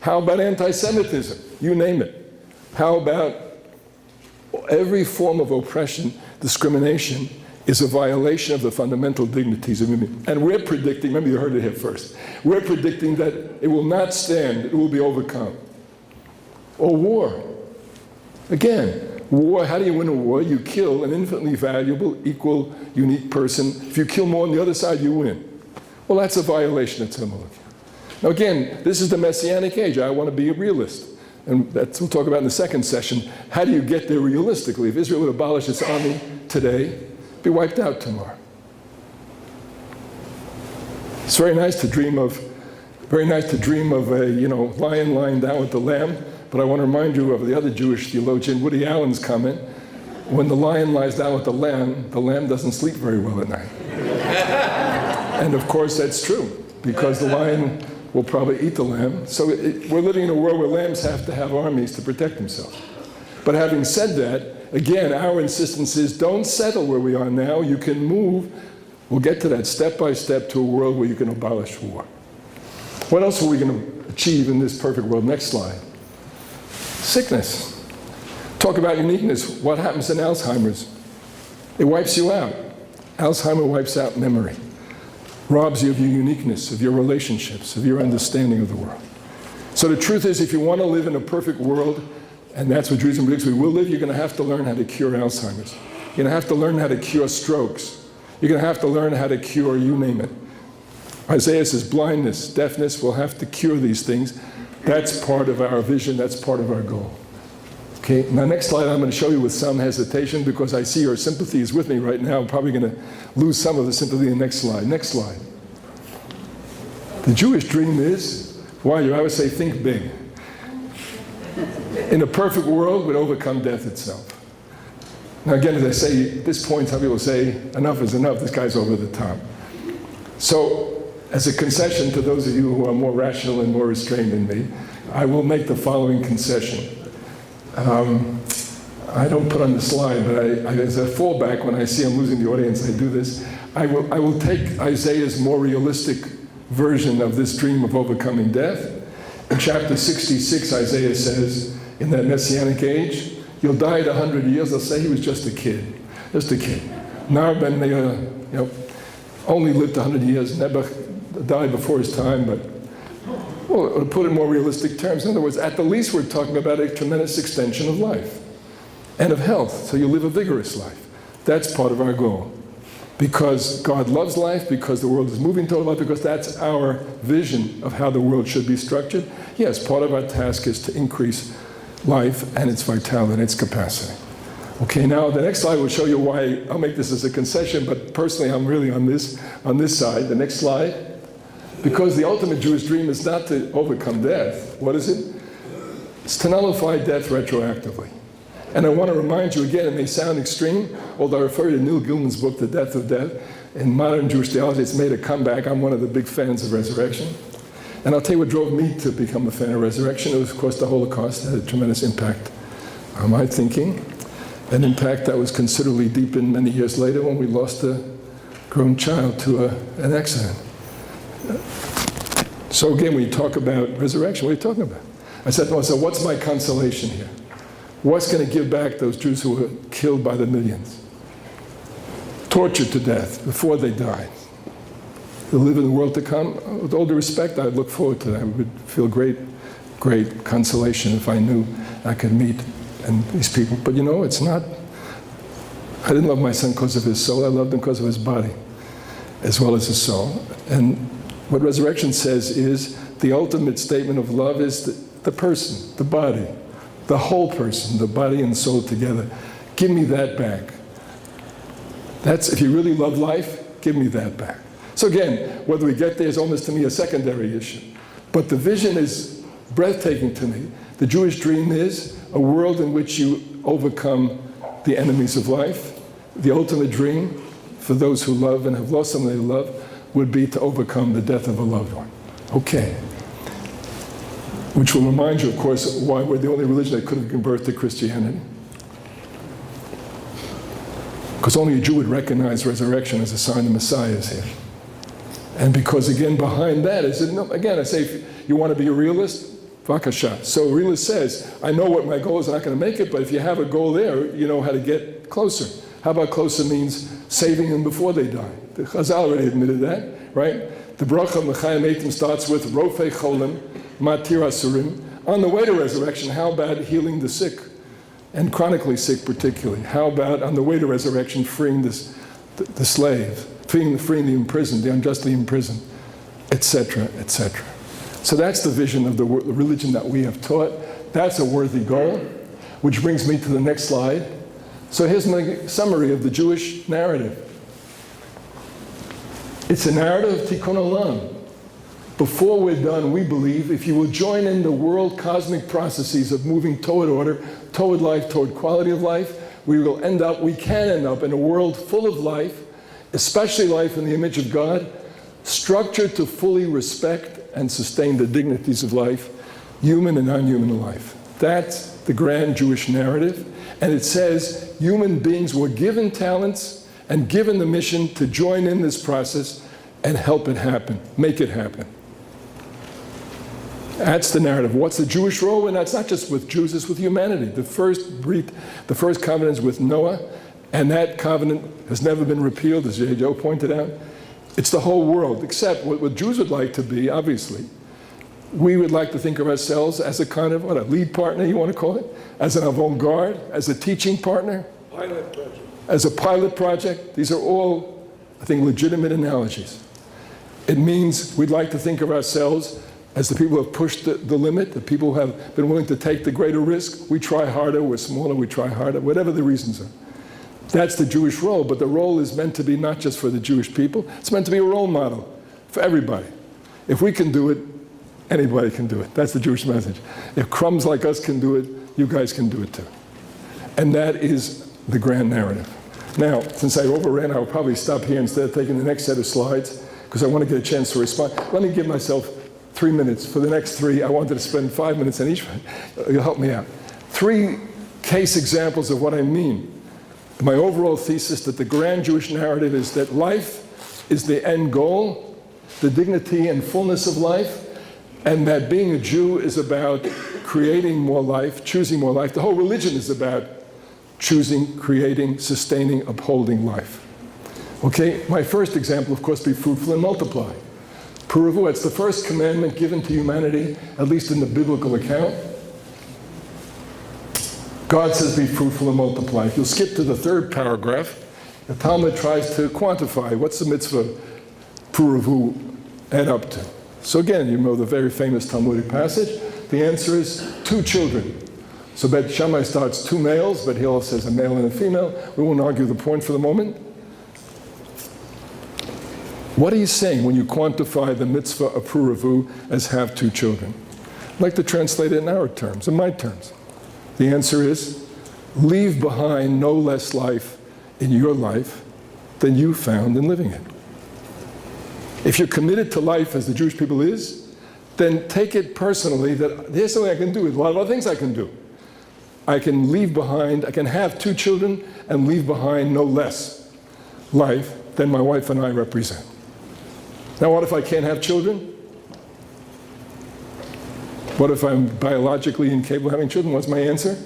How about anti-Semitism? You name it. How about every form of oppression, discrimination, is a violation of the fundamental dignities of human. And we're predicting, remember you heard it here first, we're predicting that it will not stand, it will be overcome. Or war. Again, war, how do you win a war? You kill an infinitely valuable, equal, unique person. If you kill more on the other side, you win. Well, that's a violation of Tzelem Elokim. Now again, this is the Messianic age. I want to be a realist. And that's what we'll talk about in the second session. How do you get there realistically? If Israel would abolish its army today, it'd be wiped out tomorrow. It's very nice to dream of a, lion lying down with the lamb. But I want to remind you of the other Jewish theologian, Woody Allen's comment. When the lion lies down with the lamb doesn't sleep very well at night. And of course that's true, because the lion will probably eat the lamb. So we're living in a world where lambs have to have armies to protect themselves. But having said that, again, our insistence is don't settle where we are now. You can move, we'll get to that step by step, to a world where you can abolish war. What else are we going to achieve in this perfect world? Next slide. Sickness. Talk about uniqueness. What happens in Alzheimer's? It wipes you out. Alzheimer wipes out memory. Robs you of your uniqueness, of your relationships, of your understanding of the world. So the truth is, if you want to live in a perfect world, and that's what Judaism predicts we will live, you're going to have to learn how to cure Alzheimer's. You're going to have to learn how to cure strokes. You're going to have to learn how to cure, you name it. Isaiah says blindness, deafness, we'll have to cure these things. That's part of our vision, that's part of our goal. Okay, now next slide I'm going to show you with some hesitation because I see your sympathy is with me right now. I'm probably going to lose some of the sympathy in the next slide. Next slide. The Jewish dream is, why do I always say think big? In a perfect world, we'd overcome death itself. Now again, as I say, at this point some people say, enough is enough, this guy's over the top. So, as a concession to those of you who are more rational and more restrained than me, I will make the following concession. I don't put on the slide, but as a fallback, when I see I'm losing the audience, I do this. I will take Isaiah's more realistic version of this dream of overcoming death. In chapter 66, Isaiah says, in that Messianic age, you'll die at 100 years. They'll say he was just a kid. Just a kid. Nar ben only lived 100 years, never died before his time, but well, to put it in more realistic terms, in other words, at the least we're talking about a tremendous extension of life and of health, so you live a vigorous life. That's part of our goal. Because God loves life, because the world is moving toward life, because that's our vision of how the world should be structured. Yes, part of our task is to increase life and its vitality and its capacity. Okay, now the next slide will show you why. I'll make this as a concession, but personally I'm really on this side. The next slide. Because the ultimate Jewish dream is not to overcome death. What is it? It's to nullify death retroactively. And I want to remind you again, it may sound extreme, although I refer you to Neil Gilman's book, The Death of Death. In modern Jewish theology, it's made a comeback. I'm one of the big fans of resurrection. And I'll tell you what drove me to become a fan of resurrection. It was, of course, the Holocaust had a tremendous impact on my thinking. An impact that was considerably deepened many years later when we lost a grown child to an accident. So again, when you talk about resurrection, what are you talking about? I said to myself, what's my consolation here? What's going to give back those Jews who were killed by the millions? Tortured to death before they died. To live in the world to come, with all due respect, I'd look forward to that. I would feel great consolation if I knew I could meet these people. But you know, it's not, I didn't love my son because of his soul, I loved him because of his body, as well as his soul. And what resurrection says is, the ultimate statement of love is the person, the body, the whole person, the body and soul together. Give me that back. That's, if you really love life, give me that back. So again, whether we get there is almost to me a secondary issue. But the vision is breathtaking to me. The Jewish dream is a world in which you overcome the enemies of life. The ultimate dream for those who love and have lost someone they love would be to overcome the death of a loved one. Okay. Which will remind you, of course, why we're the only religion that could have given birth to Christianity. Because only a Jew would recognize resurrection as a sign the Messiah is here. And because, again, behind that is, again, I say, if you want to be a realist, vakasha. So a realist says, I know what my goal is, I'm not going to make it, but if you have a goal there, you know how to get closer. How about closer means saving them before they die? The Chazal already admitted that, right? The bracha Mechayim Eitim starts with Rofei Cholim, Matir Asurim. On the way to resurrection, how about healing the sick, and chronically sick particularly? How about on the way to resurrection, freeing the slave, freeing the imprisoned, the unjustly imprisoned, etc., etc. So that's the vision of the religion that we have taught. That's a worthy goal, which brings me to the next slide. So here's my summary of the Jewish narrative. It's a narrative of Tikkun Olam. Before we're done, we believe if you will join in the world cosmic processes of moving toward order, toward life, toward quality of life, we can end up in a world full of life, especially life in the image of God, structured to fully respect and sustain the dignities of life, human and non-human life. That's the grand Jewish narrative. And it says human beings were given talents and given the mission to join in this process and help it happen, make it happen. That's the narrative. What's the Jewish role? And that's not just with Jews, it's with humanity. The first covenant is with Noah, and that covenant has never been repealed, as Joe pointed out. It's the whole world, except what Jews would like to be, obviously. We would like to think of ourselves as a kind of, a lead partner, you want to call it? As an avant-garde, as a teaching partner? Pilot project. As a pilot project. These are all, I think, legitimate analogies. It means we'd like to think of ourselves as the people who have pushed the limit, the people who have been willing to take the greater risk. We try harder, we're smaller, we try harder, whatever the reasons are. That's the Jewish role, but the role is meant to be not just for the Jewish people, it's meant to be a role model for everybody. If we can do it, anybody can do it. That's the Jewish message. If crumbs like us can do it, you guys can do it too. And that is the grand narrative. Now, since I overran, I'll probably stop here instead of taking the next set of slides, because I want to get a chance to respond. Let me give myself 3 minutes. For the next 3, I wanted to spend 5 minutes on each one. You'll help me out. 3 case examples of what I mean. My overall thesis that the grand Jewish narrative is that life is the end goal, the dignity and fullness of life, and that being a Jew is about creating more life, choosing more life. The whole religion is about choosing, creating, sustaining, upholding life. Okay, my first example, of course, be fruitful and multiply. Puravu, it's the first commandment given to humanity, at least in the biblical account. God says, be fruitful and multiply. If you'll skip to the third paragraph, the Talmud tries to quantify what's the mitzvah Puravu add up to. So again, you know the very famous Talmudic passage. The answer is 2 children. So Bet Shammai starts 2 males, but Hillel says a male and a female. We won't argue the point for the moment. What are you saying when you quantify the mitzvah of Puravu as have 2 children? I'd like to translate it in our terms, in my terms. The answer is, leave behind no less life in your life than you found in living it. If you're committed to life as the Jewish people is, then take it personally that here's something I can do. There's a lot of other things I can do. I can leave behind, I can have 2 children and leave behind no less life than my wife and I represent. Now what if I can't have children? What if I'm biologically incapable of having children? What's my answer?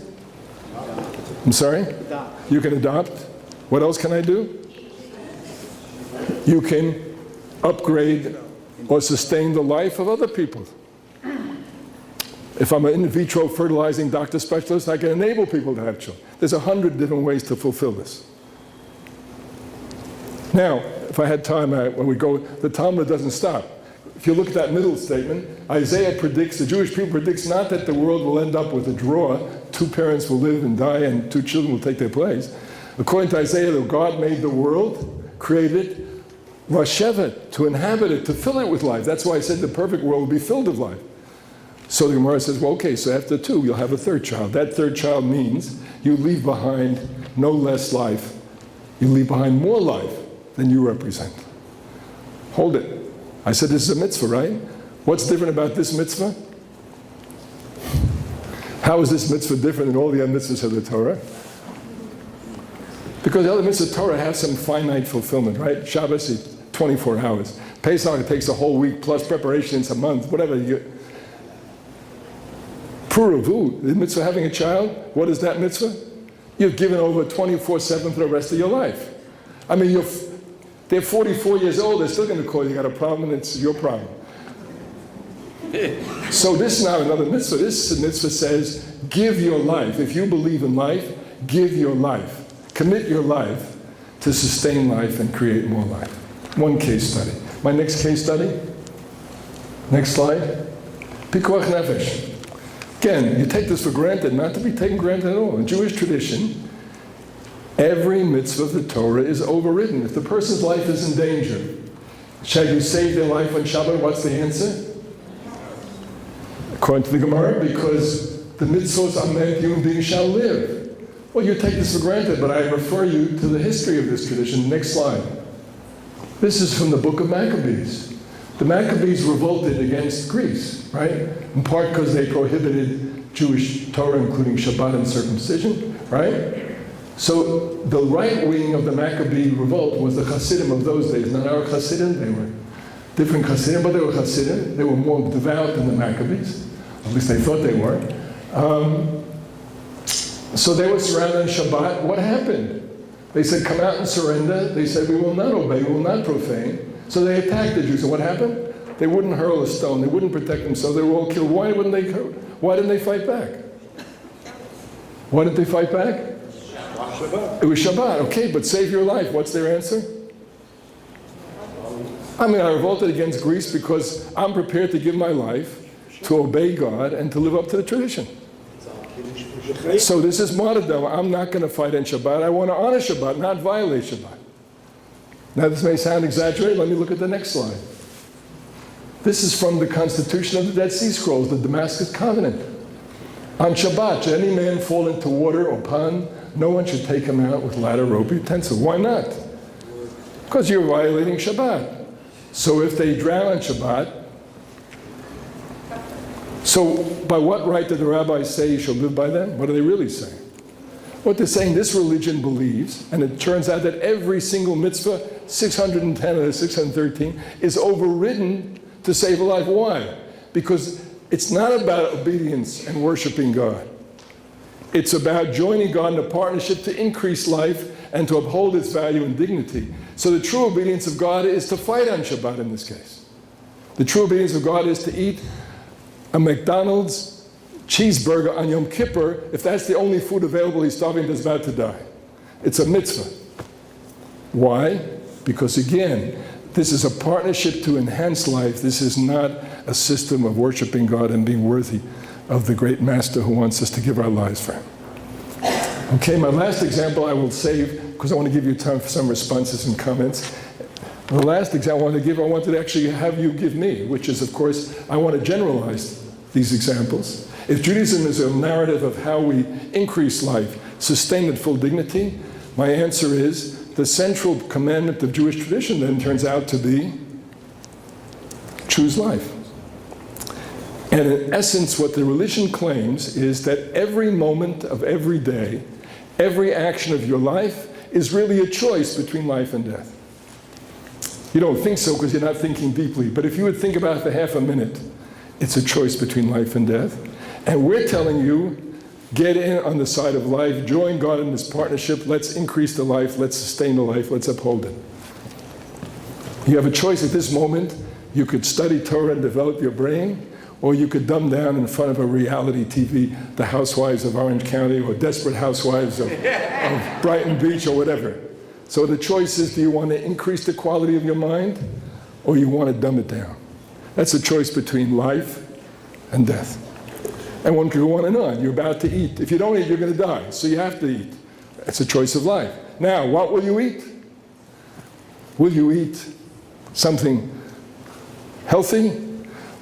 I'm sorry? Adopt. You can adopt. What else can I do? You can upgrade or sustain the life of other people. If I'm an in vitro fertilizing doctor specialist, I can enable people to have children. There's 100 different ways to fulfill this. Now, if I had time, when we go, the Talmud doesn't stop. If you look at that middle statement, Isaiah predicts, the Jewish people predicts not that the world will end up with a draw, 2 parents will live and die and 2 children will take their place. According to Isaiah, God made the world, created Vashevet, to inhabit it, to fill it with life. That's why I said the perfect world will be filled with life. So the Gemara says, well, okay, so after 2, you'll have a 3rd child. That 3rd child means you leave behind no less life. You leave behind more life than you represent. Hold it. I said this is a mitzvah, right? What's different about this mitzvah? How is this mitzvah different than all the other mitzvahs of the Torah? Because the other mitzvahs of the Torah have some finite fulfillment, right? Shabbos is 24 hours. Pesach, it takes a whole week plus preparation, it's a month, whatever. Puravu, the mitzvah of having a child, what is that mitzvah? You've given over 24/7 for the rest of your life. I mean, they're 44 years old, they're still going to call you got a problem, and it's your problem. So this is not another mitzvah. This mitzvah says, give your life. If you believe in life, give your life. Commit your life to sustain life and create more life. One case study. My next case study. Next slide. Pikuach nefesh. Again, you take this for granted, not to be taken granted at all. In Jewish tradition, every mitzvah of the Torah is overridden. If the person's life is in danger, shall you save their life on Shabbat? What's the answer? According to the Gemara, because the mitzvahs are meant human beings shall live. Well, you take this for granted, but I refer you to the history of this tradition. Next slide. This is from the book of Maccabees. The Maccabees revolted against Greece, right? In part because they prohibited Jewish Torah, including Shabbat and circumcision, right? So the right wing of the Maccabee revolt was the Hasidim of those days. Not our Hasidim, they were different Hasidim, but they were Hasidim. They were more devout than the Maccabees. At least they thought they were. So they were surrounded on Shabbat. What happened? They said, come out and surrender. They said, we will not obey, we will not profane. So they attacked the Jews. And what happened? They wouldn't hurl a stone. They wouldn't protect themselves. They were all killed. Why didn't they fight back? Why didn't they fight back? Shabbat. It was Shabbat. Okay, but save your life. What's their answer? I revolted against Greece because I'm prepared to give my life to obey God and to live up to the tradition. So this is martyrdom. I'm not going to fight in Shabbat. I want to honor Shabbat, not violate Shabbat. Now this may sound exaggerated. Let me look at the next slide. This is from the Constitution of the Dead Sea Scrolls, the Damascus Covenant. On Shabbat, should any man fall into water or pond, no one should take him out with ladder, rope, utensil. Why not? Because you're violating Shabbat. So if they drown on Shabbat, so by what right did the rabbis say you shall live by them? What are they really saying? What they're saying, this religion believes, and it turns out that every single mitzvah, 610 or 613, is overridden to save a life. Why? Because it's not about obedience and worshiping God. It's about joining God in a partnership to increase life and to uphold its value and dignity. So the true obedience of God is to fight on Shabbat in this case. The true obedience of God is to eat a McDonald's cheeseburger on Yom Kippur if that's the only food available. He's starving and is about to die. It's a mitzvah. Why? Because again, this is a partnership to enhance life. This is not a system of worshiping God and being worthy of the great master who wants us to give our lives for him. Okay, my last example I will save because I want to give you time for some responses and comments. The last example I wanted to actually have you give me, which is, of course, I want to generalize these examples. If Judaism is a narrative of how we increase life, sustain it full dignity, my answer is the central commandment of Jewish tradition then turns out to be choose life. And in essence, what the religion claims is that every moment of every day, every action of your life is really a choice between life and death. You don't think so because you're not thinking deeply, but if you would think about it for half a minute, it's a choice between life and death. And we're telling you, get in on the side of life, join God in this partnership, let's increase the life, let's sustain the life, let's uphold it. You have a choice at this moment. You could study Torah and develop your brain, or you could dumb down in front of a reality TV, The Housewives of Orange County, or Desperate Housewives of Brighton Beach, or whatever. So the choice is, do you want to increase the quality of your mind, or you want to dumb it down? That's a choice between life and death. And one could go on and on. You're about to eat. If you don't eat, you're going to die. So you have to eat. It's a choice of life. Now, what will you eat? Will you eat something healthy?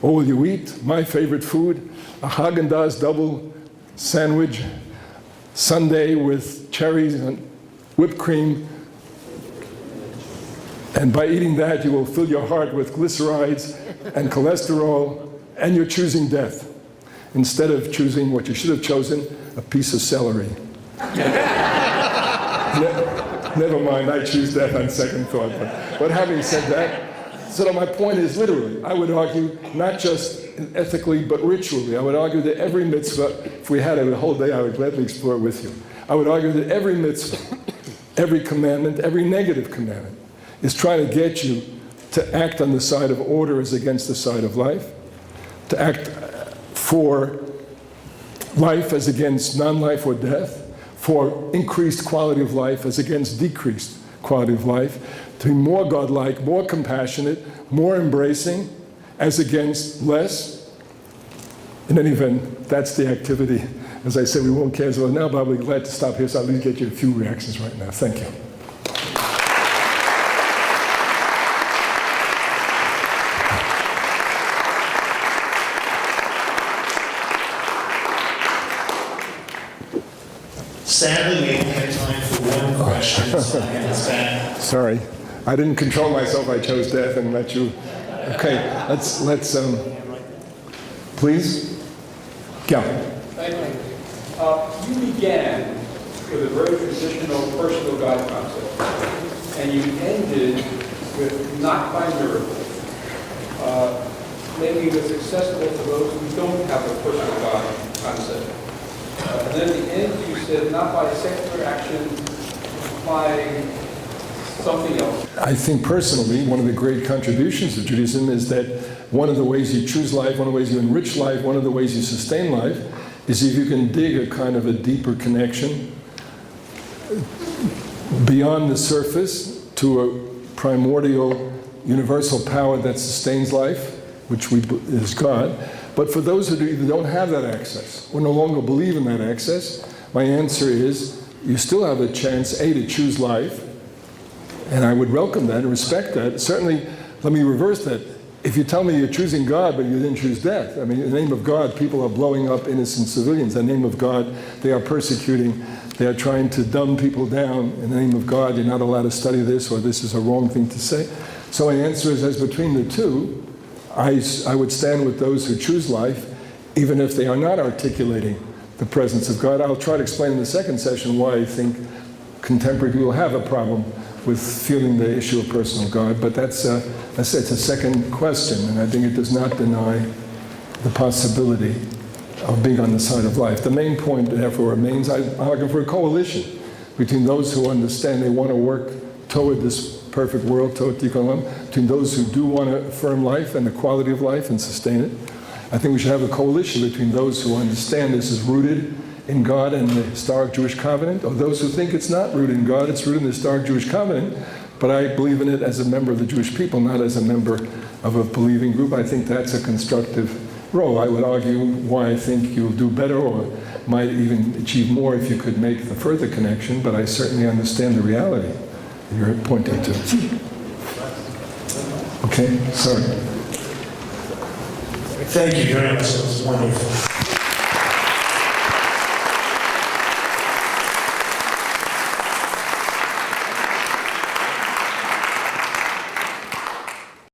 Or will you eat my favorite food, a Haagen-Dazs double sandwich, sundae with cherries and whipped cream? And by eating that, you will fill your heart with glycerides and cholesterol, and you're choosing death, instead of choosing what you should have chosen, a piece of celery. Never mind, I choose death on second thought. But having said that, so my point is literally, I would argue, not just ethically, but ritually, I would argue that every mitzvah, if we had a whole day, I would gladly explore it with you. I would argue that every mitzvah, every commandment, every negative commandment, is trying to get you to act on the side of order as against the side of life, to act for life as against non-life or death, for increased quality of life as against decreased quality of life, to be more godlike, more compassionate, more embracing as against less. In any event, that's the activity. As I said, we won't cancel it now, but I'll be glad to stop here so I'll at least get you a few reactions right now. Thank you. Sadly, we only have time for one question, so I have this back. Sorry, I didn't control myself. I chose death and let you. Okay, let's please. Yeah. Thank you. You began with a very traditional personal God concept, and you ended with not by miracle, making this accessible to those who don't have a personal God concept. And then at the end, you said not by secular action, by something else. I think personally, one of the great contributions of Judaism is that one of the ways you choose life, one of the ways you enrich life, one of the ways you sustain life is if you can dig a kind of a deeper connection beyond the surface to a primordial universal power that sustains life, which is God. But for those who either don't have that access or no longer believe in that access, my answer is you still have a chance, A, to choose life, and I would welcome that and respect that. Certainly, let me reverse that. If you tell me you're choosing God, but you didn't choose death, I mean, in the name of God, people are blowing up innocent civilians. In the name of God, they are persecuting, they are trying to dumb people down. In the name of God, you're not allowed to study this, or this is a wrong thing to say. So my answer is, as between the two, I would stand with those who choose life, even if they are not articulating the presence of God. I'll try to explain in the second session why I think contemporary people have a problem with feeling the issue of personal God, but it's a second question, and I think it does not deny the possibility of being on the side of life. The main point, therefore, remains I'm looking for a coalition between those who understand they want to work toward this perfect world, toward Tikkun Olam, between those who do want to affirm life and the quality of life and sustain it. I think we should have a coalition between those who understand this is rooted in God and the historic Jewish covenant, or those who think it's not rooted in God, it's rooted in the historic Jewish covenant, but I believe in it as a member of the Jewish people, not as a member of a believing group. I think that's a constructive role. I would argue why I think you'll do better or might even achieve more if you could make the further connection, but I certainly understand the reality you're pointing to. Okay, sorry. Thank you very much. It was wonderful.